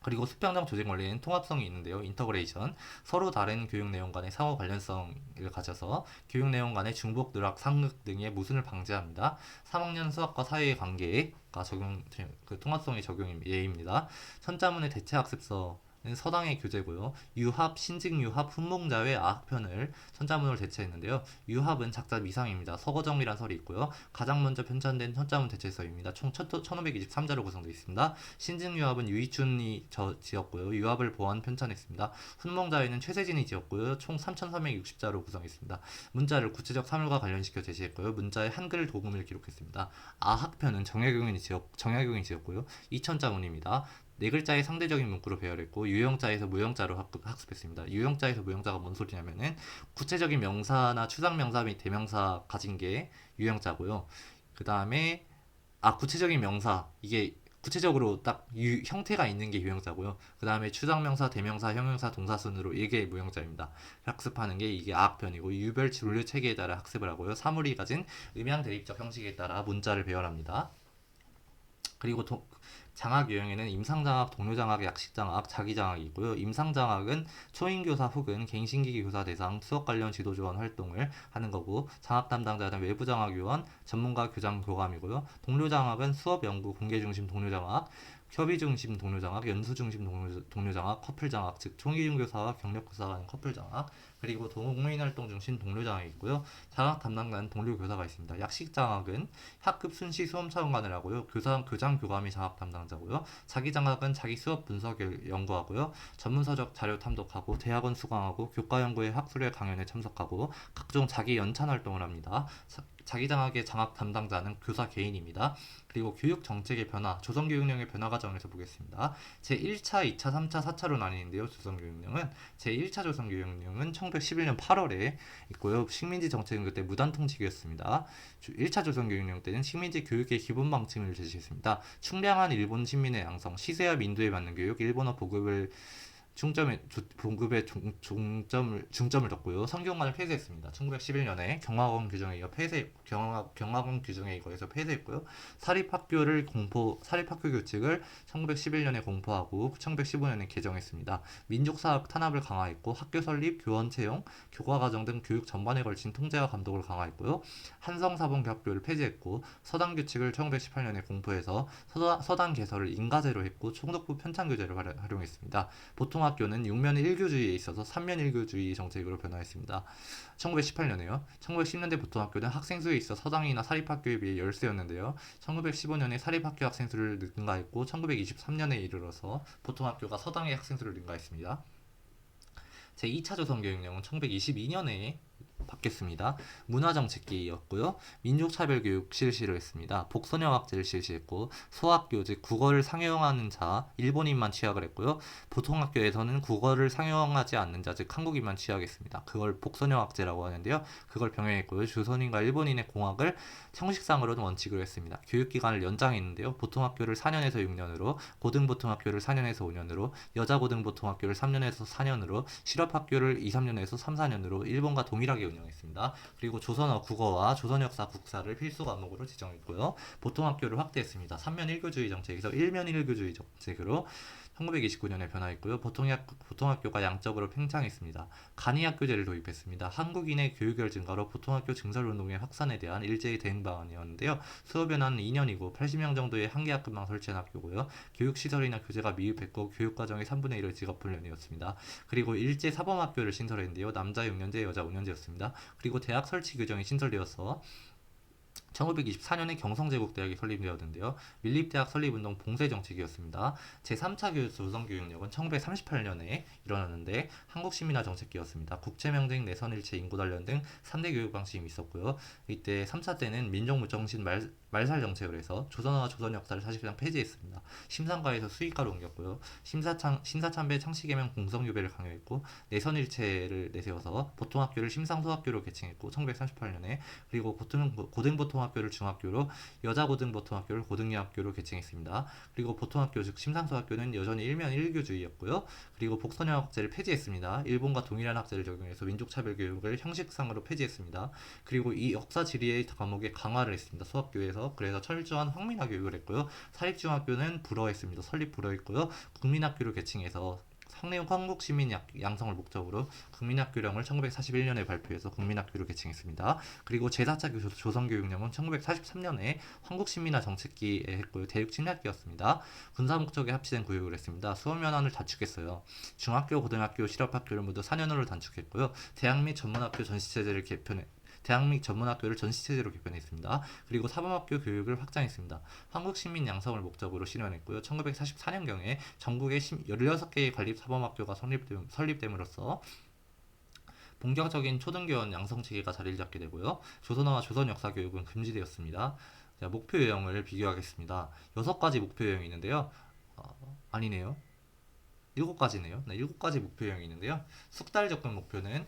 그리고 수평적 조직 원리는 통합성이 있는데요. 인터그레이션, 서로 다른 교육 내용 간의 상호 관련성을 가져서 교육 내용 간의 중복, 누락, 상극 등의 모순을 방지합니다. 3학년 수학과 사회의 관계가 통합성의 적용 예입니다. 천자문의 대체학습서 서당의 교재고요. 유합, 신직유합, 훈몽자회, 아학편을 천자문으로 대체했는데요. 유합은 작자 미상입니다. 서거정이란 설이 있고요. 가장 먼저 편찬된 천자문 대체서입니다. 총 1523자로 구성되어 있습니다. 신직유합은 유이춘이 지었고요. 유합을 보완 편찬했습니다. 훈몽자회는 최세진이 지었고요. 총 3360자로 구성했습니다. 문자를 구체적 사물과 관련시켜 제시했고요. 문자에 한글 도금을 기록했습니다. 아학편은 정약용이 지었고요. 2000자문입니다. 네 글자의 상대적인 문구로 배열했고 유형자에서 무형자로 학습했습니다. 유형자에서 무형자가 뭔 소리냐면은 구체적인 명사나 추상명사 및 대명사 가진 게 유형자고요. 그 다음에 구체적인 명사, 이게 구체적으로 딱 형태가 있는 게 유형자고요. 그 다음에 추상명사, 대명사, 형용사, 동사 순으로 이게 무형자입니다. 학습하는 게 이게 아학변이고 유별 분류 체계에 따라 학습을 하고요. 사물이 가진 음양 대립적 형식에 따라 문자를 배열합니다. 그리고 장학 유형에는 임상장학, 동료장학, 약식장학, 자기장학이 있고요. 임상장학은 초인교사 혹은 갱신기기 교사 대상 수업 관련 지도 지원 활동을 하는 거고, 장학 담당자는 외부장학 요원, 전문가 교장 교감이고요. 동료장학은 수업 연구 공개 중심 동료장학, 협의 중심 동료장학, 연수 중심 동료장학, 커플장학, 즉 총기준교사와 경력교사가 하는 커플장학, 그리고 동호인활동 중심 동료장학이 있고요. 장학 담당자는 동료교사가 있습니다. 약식장학은 학급 순시 수험 차원관을 하고요. 교장 교감이 장학 담당자고요. 자기장학은 자기 수업 분석을 연구하고요. 전문서적 자료 탐독하고 대학원 수강하고 교과 연구회 학술회 강연에 참석하고 각종 자기 연찬 활동을 합니다. 자기장학의 장학 담당자는 교사 개인입니다. 그리고 교육 정책의 변화, 조선교육령의 변화 과정에서 보겠습니다. 제1차, 2차, 3차, 4차로 나뉘는데요. 조선교육령은 제1차 조선교육령은 1911년 8월에 있고요. 식민지 정책은 그때 무단통치기였습니다. 1차 조선교육령 때는 식민지 교육의 기본 방침을 제시했습니다. 충량한 일본 시민의 양성, 시세와 민두에 맞는 교육, 일본어 보급을 봉급에 중점을 뒀고요. 성균관을 폐쇄했습니다. 1911년에 경화권 규정에 의해 경화권 규정에 의해서 폐쇄했고요. 사립학교 규칙을 1911년에 공포하고 1915년에 개정했습니다. 민족사학 탄압을 강화했고 학교 설립, 교원 채용, 교과과정 등 교육 전반에 걸친 통제와 감독을 강화했고요. 한성사범학교를 폐지했고 서당 규칙을 1918년에 공포해서 서당 개설을 인가제로 했고 총독부 편찬교재를 활용했습니다. 보통 학교는 6면 1교주의에 있어서 3면 1교주의 정책으로 변화했습니다. 1918년에요. 1910년대 보통학교는 학생 수에 있어 서당이나 사립학교에 비해 열세였는데요. 1915년에 사립학교 학생 수를 능가했고 1923년에 이르러서 보통학교가 서당의 학생 수를 능가했습니다. 제2차 조선교육령은 1922년에 바뀌었습니다. 문화정책기였고요. 민족차별교육 실시를 했습니다. 복선형학제를 실시했고 소학교 즉 국어를 상용하는 자 일본인만 취약을 했고요. 보통학교에서는 국어를 상용하지 않는 자 즉 한국인만 취약했습니다. 그걸 복선형학제라고 하는데요. 그걸 병행했고요. 조선인과 일본인의 공학을 형식상으로는 원칙으로 했습니다. 교육기간을 연장했는데요. 보통학교를 4년에서 6년으로, 고등보통학교를 4년에서 5년으로, 여자고등보통학교를 3년에서 4년으로, 실업학교를 2, 3년에서 3, 4년으로 일본과 동일하게 운영했습니다. 그리고 조선어 국어와 조선역사 국사를 필수 과목으로 지정했고요. 보통학교를 확대했습니다. 3면 1교주의 정책에서 1면 1교주의 정책으로 1929년에 변화했고요. 보통학교가 양적으로 팽창했습니다. 간이학교제를 도입했습니다. 한국인의 교육열 증가로 보통학교 증설운동의 확산에 대한 일제의 대응 방안이었는데요. 수업 연한은 2년이고 80명 정도의 한개 학급만 설치한 학교고요. 교육시설이나 교재가 미흡했고 교육과정의 3분의 1을 직업훈련이었습니다. 그리고 일제 사범학교를 신설했는데요. 남자 6년제, 여자 5년제였습니다. 그리고 대학 설치 규정이 신설되어서 1924년에 경성제국대학이 설립되었는데요. 밀립대학 설립운동 봉쇄 정책이었습니다. 제3차 조선교육령은 1938년에 일어났는데 한국시민화 정책기였습니다. 국채명등, 내선일체, 인구단련 등 3대 교육 방식이 있었고요. 이때 3차 때는 민족무정신 말살 정책을 해서 조선어와 조선 역사를 사실상 폐지했습니다. 심상가에서 수의가로 옮겼고요. 신사참배 창씨개명 공성유배를 강요했고 내선일체를 내세워서 보통학교를 심상소학교로 개칭했고 1938년에 그리고 고등보통학교를 중학교로 여자고등보통학교를 고등여학교로 개칭했습니다. 그리고 보통학교 즉 심상소학교는 여전히 1면 1교주의였고요. 그리고 복선형학제를 폐지했습니다. 일본과 동일한 학제를 적용해서 민족차별교육을 형식상으로 폐지했습니다. 그리고 이 역사 지리의 과목에 강화를 했습니다. 수학교에서 그래서 철저한 황민화 교육을 했고요. 사립중학교는 불허했습니다. 설립 불허했고요. 국민학교를 개칭해서 한국 시민 양성을 목적으로 국민학교령을 1941년에 발표해서 국민학교를 개칭했습니다. 그리고 제4차 조선교육령은 1943년에 한국시민화 정책기에 했고요. 대륙 침략기였습니다. 군사 목적에 합치된 교육을 했습니다. 수업 연한을 단축했어요. 중학교, 고등학교, 실업학교를 모두 4년으로 단축했고요. 대학 및 전문학교 전시체제를 대학 및 전문학교를 전시체제로 개편했습니다. 그리고 사범학교 교육을 확장했습니다. 한국 시민 양성을 목적으로 실현했고요. 1944년경에 전국에 16개의 관립 사범학교가 설립됨으로써 본격적인 초등교원 양성 체계가 자리를 잡게 되고요. 조선어와 조선 역사 교육은 금지되었습니다. 자, 목표 유형을 비교하겠습니다. 6가지 목표 유형이 있는데요. 아니네요. 7가지네요. 네, 7가지 목표 유형이 있는데요. 숙달 접근 목표는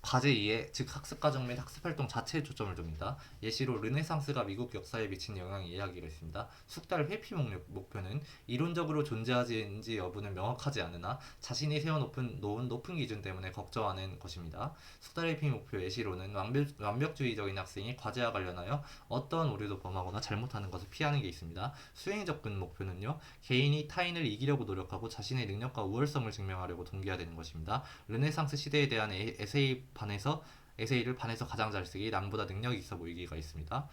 과제 이해, 즉 학습 과정 및 학습 활동 자체에 초점을 둡니다. 예시로 르네상스가 미국 역사에 미친 영향을 이야기가 있습니다. 숙달 회피 목표는 이론적으로 존재하는지 여부는 명확하지 않으나 자신이 세워놓은 높은 기준 때문에 걱정하는 것입니다. 숙달 회피 목표 예시로는 완벽주의적인 학생이 과제와 관련하여 어떤 오류도 범하거나 잘못하는 것을 피하는 게 있습니다. 수행 접근 목표는요, 개인이 타인을 이기려고 노력하고 자신의 능력과 우월성을 증명하려고 동기화되는 것입니다. 르네상스 시대에 대한 에세이를 반에서 가장 잘 쓰기, 남보다 능력이 있어 보이기가 있습니다.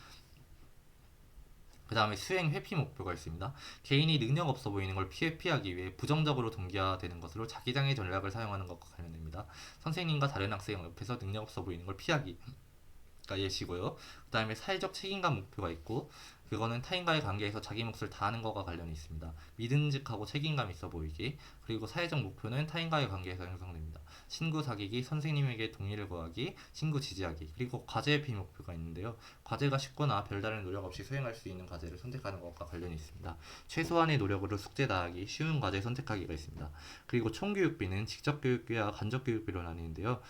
그 다음에 수행 회피 목표가 있습니다. 개인이 능력 없어 보이는 걸 피하기 위해 부정적으로 동기화되는 것으로 자기장의 전략을 사용하는 것과 관련됩니다. 선생님과 다른 학생 옆에서 능력 없어 보이는 걸 피하기가 예시고요. 그 다음에 사회적 책임감 목표가 있고, 그거는 타인과의 관계에서 자기 몫을 다하는 것과 관련이 있습니다. 믿음직하고 책임감 있어 보이기. 그리고 사회적 목표는 타인과의 관계에서 형성됩니다. 친구 사귀기, 선생님에게 동의를 구하기, 친구 지지하기. 그리고 과제 회피 목표가 있는데요. 과제가 쉽거나 별다른 노력 없이 수행할 수 있는 과제를 선택하는 것과 관련이 있습니다. 최소한의 노력으로 숙제 다하기, 쉬운 과제 선택하기가 있습니다. 그리고 총교육비는 직접교육비와 간접교육비로 나뉘는데요.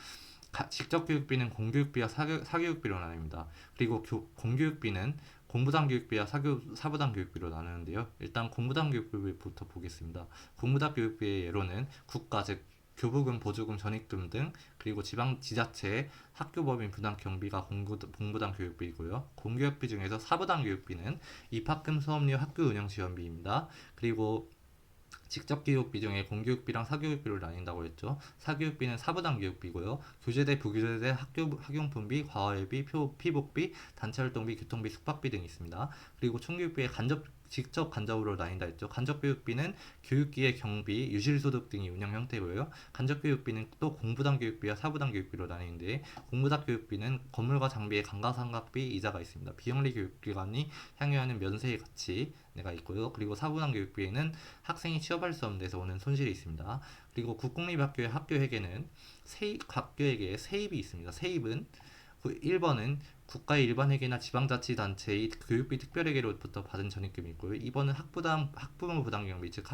직접교육비는 공교육비와 사교육비로 나뉩니다. 그리고 공교육비는 공부당 교육비와 사부당 교육비로 나누는데요. 일단 공부당 교육비부터 보겠습니다. 공부당 교육비의 예로는 국가, 즉 교부금, 보조금, 전입금 등, 그리고 지자체, 학교법인 부당 경비가 공부당 교육비이고요. 공교육비 중에서 사부당 교육비는 입학금, 수업료, 학교 운영 지원비입니다. 그리고 직접 교육비 중에 공교육비랑 사교육비로 나뉜다고 했죠. 사교육비는 사부당 교육비고요. 교재대, 부교재대, 학용품비, 과외비, 피복비, 단체활동비, 교통비, 숙박비 등이 있습니다. 그리고 총교육비의 직접 간접으로 나뉜다 했죠. 간접교육비는 교육기의 경비, 유실소득 등이 운영 형태고요. 간접교육비는 또 공부당 교육비와 사부당 교육비로 나뉘는데, 공부당 교육비는 건물과 장비의 감가상각비, 이자가 있습니다. 비영리 교육기관이 향유하는 면세의 가치가 있고요. 그리고 사부당 교육비에는 학생이 취업할 수 없는 데서 오는 손실이 있습니다. 그리고 국공립학교의 학교회계는 학교회계에 세입이 있습니다. 세입은 1번은 국가의 일반 회계나 지방자치단체의 교육비 특별회계로부터 받은 전입금이 있고요. 2번은 학부모 부담경비, 즉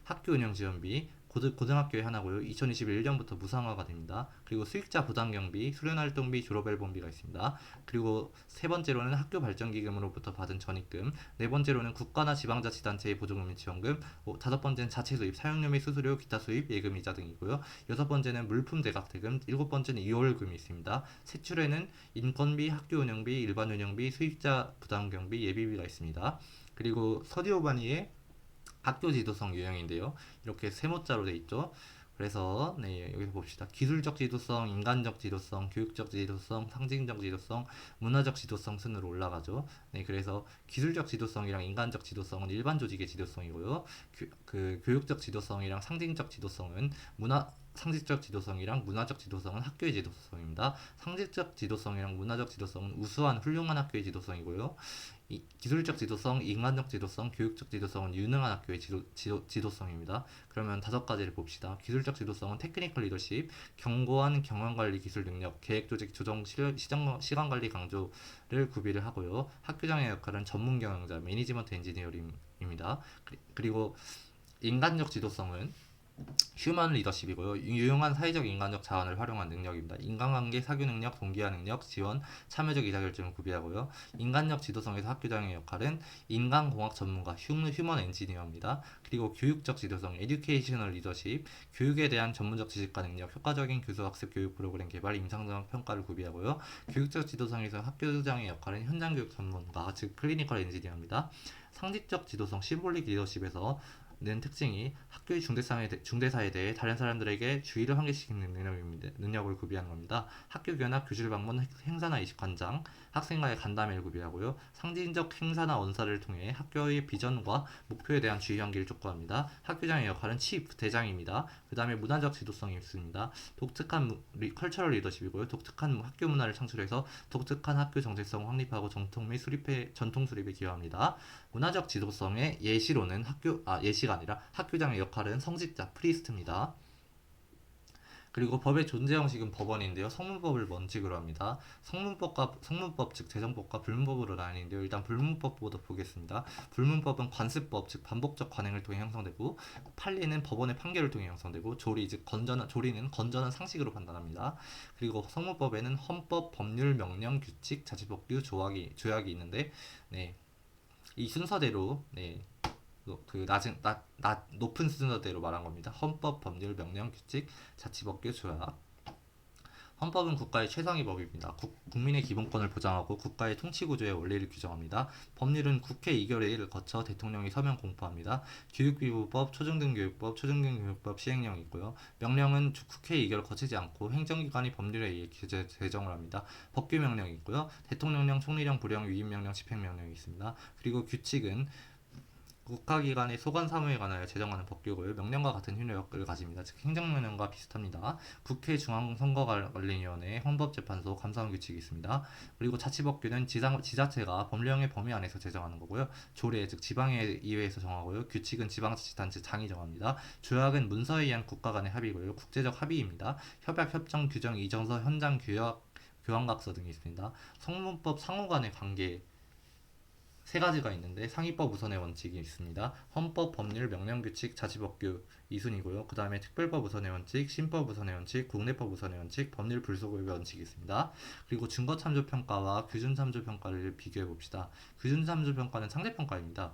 학교 운영 지원비, 고등학교에 하나고요. 2021년부터 무상화가 됩니다. 그리고 수익자 부담경비, 수련활동비, 졸업앨범비가 있습니다. 그리고 세 번째로는 학교 발전기금으로부터 받은 전입금, 네 번째로는 국가나 지방자치단체의 보조금 및 지원금, 다섯 번째는 자체 수입, 사용료 및 수수료, 기타 수입, 예금, 이자 등이고요. 여섯 번째는 물품 대각대금, 일곱 번째는 이월금이 있습니다. 세출에는 인건비, 학교 운영비, 일반 운영비, 수익자 부담경비, 예비비가 있습니다. 그리고 서디오바니의 학교 지도성 유형인데요. 이렇게 세모자로 돼 있죠. 그래서 여기서 봅시다. 기술적 지도성, 인간적 지도성, 교육적 지도성, 상징적 지도성, 문화적 지도성 순으로 올라가죠. 그래서 기술적 지도성이랑 인간적 지도성은 일반 조직의 지도성이고요. 교육적 지도성이랑 상징적 지도성은 상징적 지도성이랑 문화적 지도성은 학교의 지도성입니다. 상징적 지도성이랑 문화적 지도성은 우수한 훌륭한 학교의 지도성이고요. 기술적 지도성, 인간적 지도성, 교육적 지도성은 유능한 학교의 지도성입니다. 그러면 다섯 가지를 봅시다. 기술적 지도성은 테크니컬 리더십, 견고한 경영관리 기술 능력, 계획 조직 조정, 시간관리 강조를 구비를 하고요. 학교장의 역할은 전문 경영자, 매니지먼트 엔지니어링입니다. 그리고 인간적 지도성은 휴먼 리더십이고요. 유용한 사회적 인간적 자원을 활용한 능력입니다. 인간관계, 사교 능력, 동기화 능력, 지원, 참여적 의사결정을 구비하고요. 인간적 지도성에서 학교장의 역할은 인간공학 전문가, 휴먼 엔지니어입니다. 그리고 교육적 지도성, 에듀케이셔널 리더십, 교육에 대한 전문적 지식과 능력, 효과적인 교수학습 교육 프로그램 개발, 임상정학 평가를 구비하고요. 교육적 지도성에서 학교장의 역할은 현장교육 전문가, 즉 클리니컬 엔지니어입니다. 상징적 지도성, 시볼릭 리더십에서 는 특징이 학교의 중대사에 대해 다른 사람들에게 주의를 환기시키는 능력을 구비하는 겁니다. 학교 견학, 교실 방문, 행사나 이식 관장, 학생과의 간담회를 구비하고요. 상징적 행사나 언사를 통해 학교의 비전과 목표에 대한 주의 환기를 촉구합니다. 학교장의 역할은 치프, 대장입니다. 그 다음에 문화적 지도성이 있습니다. 독특한 컬처럴 리더십이고요. 독특한 학교 문화를 창출해서 독특한 학교 정체성을 확립하고 전통 수립에 기여합니다. 문화적 지도성의 예시로는 예시가 아니라 학교장의 역할은 성직자, 프리스트입니다. 그리고 법의 존재 형식은 법원인데요. 성문법을 원칙으로 합니다. 성문법 즉 재정법과 불문법으로 나뉘는데요. 일단 불문법부터 보겠습니다. 불문법은 관습법 즉 반복적 관행을 통해 형성되고, 판례는 법원의 판결을 통해 형성되고, 조리는 건전한 상식으로 판단합니다. 그리고 성문법에는 헌법, 법률, 명령, 규칙, 자치법규, 조약이 있는데, 네, 이 순서대로, 네, 높은 순서대로 말한 겁니다. 헌법, 법률, 명령, 규칙, 자치법규, 조약. 헌법은 국가의 최상위 법입니다. 국민의 기본권을 보장하고 국가의 통치구조의 원리를 규정합니다. 법률은 국회 의결회를 거쳐 대통령이 서면 공포합니다. 교육기부법, 초중등교육법, 초중등교육법 시행령이 있고요. 명령은 국회 의결을 거치지 않고 행정기관이 법률에 의해 제정을 합니다. 법규명령이 있고요. 대통령령, 총리령, 부령, 위임명령, 집행명령이 있습니다. 그리고 규칙은 국가기관의 소관 사무에 관하여 제정하는 법규고요. 명령과 같은 효력을 가집니다. 즉 행정명령과 비슷합니다. 국회 중앙선거관리위원회, 헌법재판소, 감사원 규칙이 있습니다. 그리고 자치법규는 지자체가 법령의 범위 안에서 제정하는 거고요. 조례 즉 지방의회에서 정하고요. 규칙은 지방자치단체 장이 정합니다. 조약은 문서에 의한 국가 간의 합의고요. 국제적 합의입니다. 협약, 협정, 규정, 이정서, 현장, 교환각서 등이 있습니다. 성문법 상호 간의 관계 세 가지가 있는데, 상위법 우선의 원칙이 있습니다. 헌법, 법률, 명령규칙, 자치법규 이순이고요. 그 다음에 특별법 우선의 원칙, 신법 우선의 원칙, 국내법 우선의 원칙, 법률 불속의 원칙이 있습니다. 그리고 증거참조평가와 규준참조평가를 비교해 봅시다. 규준참조평가는 상대평가입니다.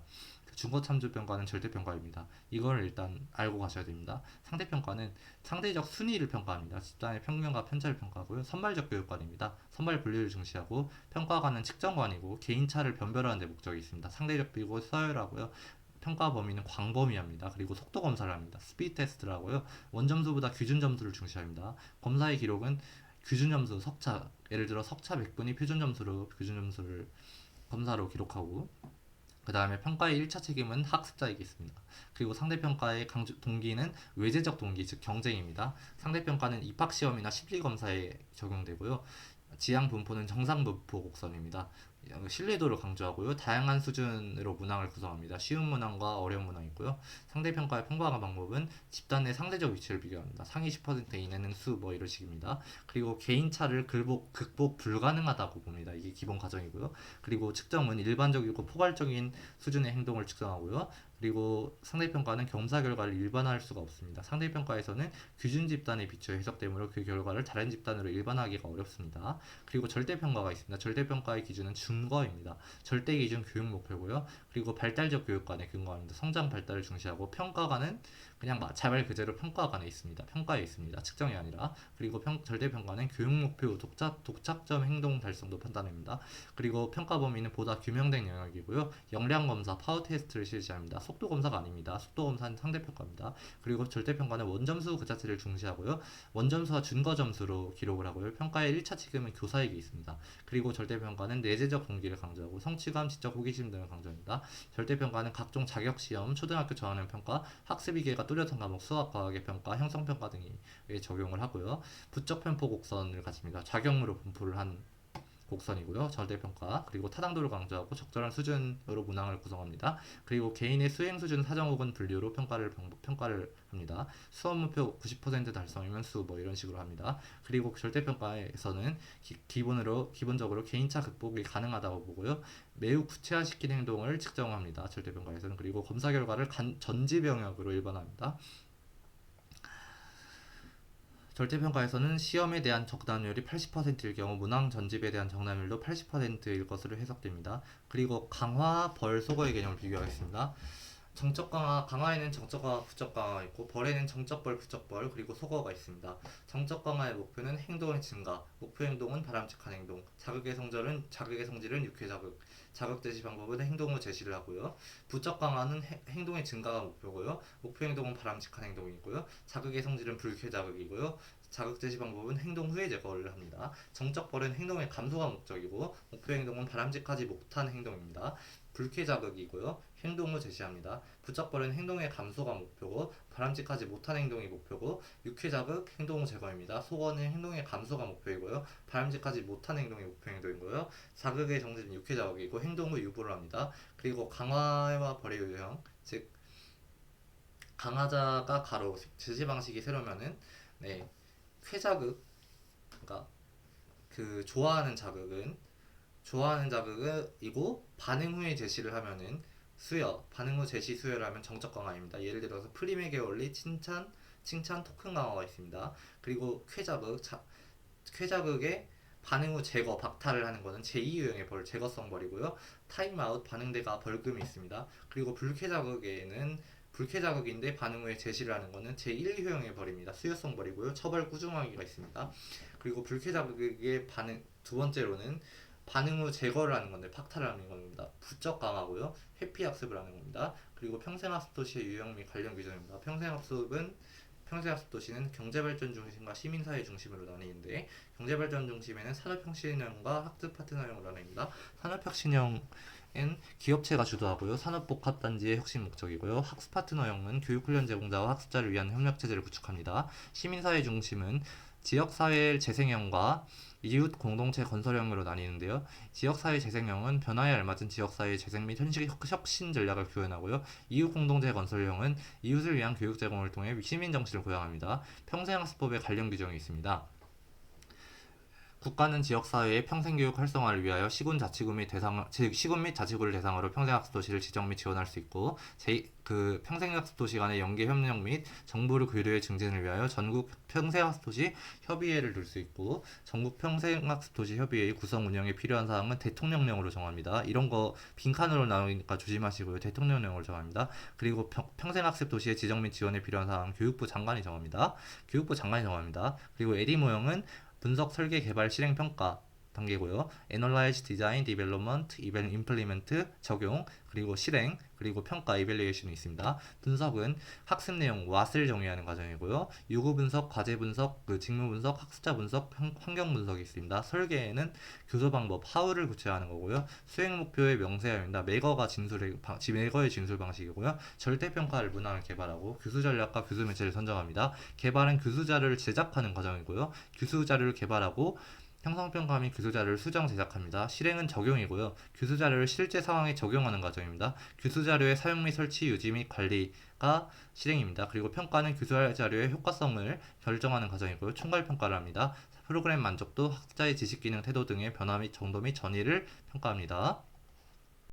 중거참조평가는 절대평가입니다. 이걸 일단 알고 가셔야 됩니다. 상대평가는 상대적 순위를 평가합니다. 집단의 평균과 편차를 평가하고요. 선발적 교육관입니다. 선발 분류를 중시하고, 평가관은 측정관이고 개인차를 변별하는 데 목적이 있습니다. 상대적 비고 서열하고요. 평가 범위는 광범위합니다. 그리고 속도 검사를 합니다. 스피드 테스트라고요. 원점수보다 기준 점수를 중시합니다. 검사의 기록은 기준 점수, 석차, 예를 들어 석차 100분이 표준 점수로 기준 점수를 검사로 기록하고, 그 다음에 평가의 1차 책임은 학습자에게 있습니다. 그리고 상대평가의 동기는 외재적 동기, 즉 경쟁입니다. 상대평가는 입학시험이나 실기검사에 적용되고요. 지향 분포는 정상 분포 곡선입니다. 신뢰도를 강조하고요. 다양한 수준으로 문항을 구성합니다. 쉬운 문항과 어려운 문항이 있고요. 상대평가의 평가가 방법은 집단 내 상대적 위치를 비교합니다. 상위 10% 이내는 수, 뭐 이런 식입니다. 그리고 개인차를 극복 불가능하다고 봅니다. 이게 기본 가정이고요. 그리고 측정은 일반적이고 포괄적인 수준의 행동을 측정하고요. 그리고 상대평가는 검사 결과를 일반화할 수가 없습니다. 상대평가에서는 규준 집단에 비추어 해석되므로 그 결과를 다른 집단으로 일반화하기가 어렵습니다. 그리고 절대평가가 있습니다. 절대평가의 기준은 준거입니다. 절대기준 교육 목표고요. 그리고 발달적 교육관에 근거합니다. 성장 발달을 중시하고, 평가관은 그냥 말 그대로 평가관에 있습니다. 평가에 있습니다. 측정이 아니라. 그리고 절대평가는 교육 목표, 독착점 행동 달성도 판단합니다. 그리고 평가 범위는 보다 규명된 영역이고요. 역량 검사, 파워 테스트를 실시합니다. 속도 검사가 아닙니다. 속도 검사는 상대평가입니다. 그리고 절대평가는 원점수 그 자체를 중시하고요. 원점수와 준거점수로 기록을 하고요. 평가의 1차 책임은 교사에게 있습니다. 그리고 절대평가는 내재적 동기를 강조하고 성취감, 지적 호기심 등을 강조합니다. 절대평가는 각종 자격시험, 초등학교 저학년 평가, 학습이계가 뚜렷한 과목, 수학, 과학의 평가, 형성평가 등에 적용을 하고요. 부적 편포 곡선을 가집니다. 좌경으로 분포를 한 곡선이고요. 절대평가. 그리고 타당도를 강조하고 적절한 수준으로 문항을 구성합니다. 그리고 개인의 수행 수준 사정 혹은 분류로 평가를 합니다. 수업 목표 90% 달성이면 수, 뭐 이런 식으로 합니다. 그리고 절대평가에서는 기본적으로 개인차 극복이 가능하다고 보고요. 매우 구체화시킨 행동을 측정합니다. 절대평가에서는. 그리고 검사 결과를 전지 병역으로 일반화합니다. 절대평가에서는 시험에 대한 정답률이 80%일 경우 문항 전집에 대한 정답률도 80%일 것으로 해석됩니다. 그리고 강화, 벌, 속어의 개념을 비교하겠습니다. 정적 강화에는 정적 강화, 부적 강화가 있고, 벌에는 정적 벌, 부적 벌, 그리고 속어가 있습니다. 정적 강화의 목표는 행동의 증가, 목표 행동은 바람직한 행동, 자극의 성질은 육회 자극, 자극 제시 방법은 행동 후 제시를 하고요. 부적 강화는 행동의 증가가 목표고요. 목표 행동은 바람직한 행동이고요. 자극의 성질은 불쾌 자극이고요. 자극 제시 방법은 행동 후에 제거를 합니다. 정적 벌은 행동의 감소가 목적이고, 목표 행동은 바람직하지 못한 행동입니다. 불쾌 자극이고요. 행동 후 제시합니다. 부적 벌은 행동의 감소가 목표고, 바람직하지 못한 행동이 목표고, 육회 자극, 행동 후 제거입니다. 속어는 행동의 감소가 목표이고요. 바람직하지 못한 행동이 목표 행동이고요. 자극의 정지는 육회 자극이고, 행동 후 유보를 합니다. 그리고 강화와 벌의 유형, 즉 강화자가 가로 제시 방식이 세로면은, 네, 쾌자극, 그러니까 그 좋아하는 자극이고 반응 후에 제시를 하면은 반응 후 제시 수여를 하면 정적 강화입니다. 예를 들어서 프리메게 원리, 칭찬, 토큰 강화가 있습니다. 그리고 쾌자극의 반응 후 제거, 박탈을 하는 것은 제2유형의 제거성 벌이고요. 타임아웃, 반응대가 벌금이 있습니다. 그리고 불쾌자극인데 반응 후에 제시를 하는 것은 제1유형의 벌입니다. 수요성 벌이고요. 처벌 꾸준하기가 있습니다. 그리고 불쾌자극의 두 번째로는 반응 후 제거를 하는 건데 박탈을 하는 겁니다. 부적 강화고요. 회피 학습을 하는 겁니다. 그리고 평생학습 도시의 유형 및 관련 규정입니다. 평생학습 도시는 경제발전 중심과 시민사회 중심으로 나뉘는데, 경제발전 중심에는 산업혁신형과 학습 파트너형으로 나뉩니다. 산업혁신형은 기업체가 주도하고요. 산업복합단지의 혁신 목적이고요. 학습 파트너형은 교육훈련 제공자와 학습자를 위한 협력체제를 구축합니다. 시민사회 중심은 지역사회 재생형과 이웃 공동체 건설형으로 나뉘는데요. 지역사회 재생형은 변화에 알맞은 지역사회 재생 및 혁신 전략을 구현하고요. 이웃 공동체 건설형은 이웃을 위한 교육 제공을 통해 시민 정신을 고양합니다. 평생학습법에 관련 규정이 있습니다. 국가는 지역사회의 평생교육 활성화를 위하여 시군 및 자치구를 대상으로 평생학습도시를 지정 및 지원할 수 있고, 평생학습도시 간의 연계 협력 및 정보를 교류의 증진을 위하여 전국 평생학습도시 협의회를 둘 수 있고, 전국 평생학습도시 협의회의 구성 운영에 필요한 사항은 대통령령으로 정합니다. 이런 거 빈칸으로 나오니까 조심하시고요. 대통령령으로 정합니다. 그리고 평생학습도시의 지정 및 지원에 필요한 사항은 교육부 장관이 정합니다. 그리고 에디 모형은 분석, 설계, 개발, 실행, 평가 단계고요. Analyze, Design, Development, Implement, 적용, 그리고 실행, 그리고 평가, Evaluation이 있습니다. 분석은 학습 내용, what을 정의하는 과정이고요. 요구 분석, 과제 분석, 직무 분석, 학습자 분석, 환경 분석이 있습니다. 설계에는 교소 방법, how를 구체화하는 거고요. 수행 목표의 명세화입니다. 매거의 진술 방식이고요. 절대 평가를 문항을 개발하고, 교수 전략과 교수 매체를 선정합니다. 개발은 교수 자료를 제작하는 과정이고요. 교수 자료를 개발하고 형성평가 및 교수자료를 수정 제작합니다. 실행은 적용이고요. 교수자료를 실제 상황에 적용하는 과정입니다. 교수자료의 사용 및 설치, 유지 및 관리가 실행입니다. 그리고 평가는 교수자료의 효과성을 결정하는 과정이고요. 총괄평가를 합니다. 프로그램 만족도, 학자의 지식, 기능, 태도 등의 변화 및 정도 및 전이를 평가합니다.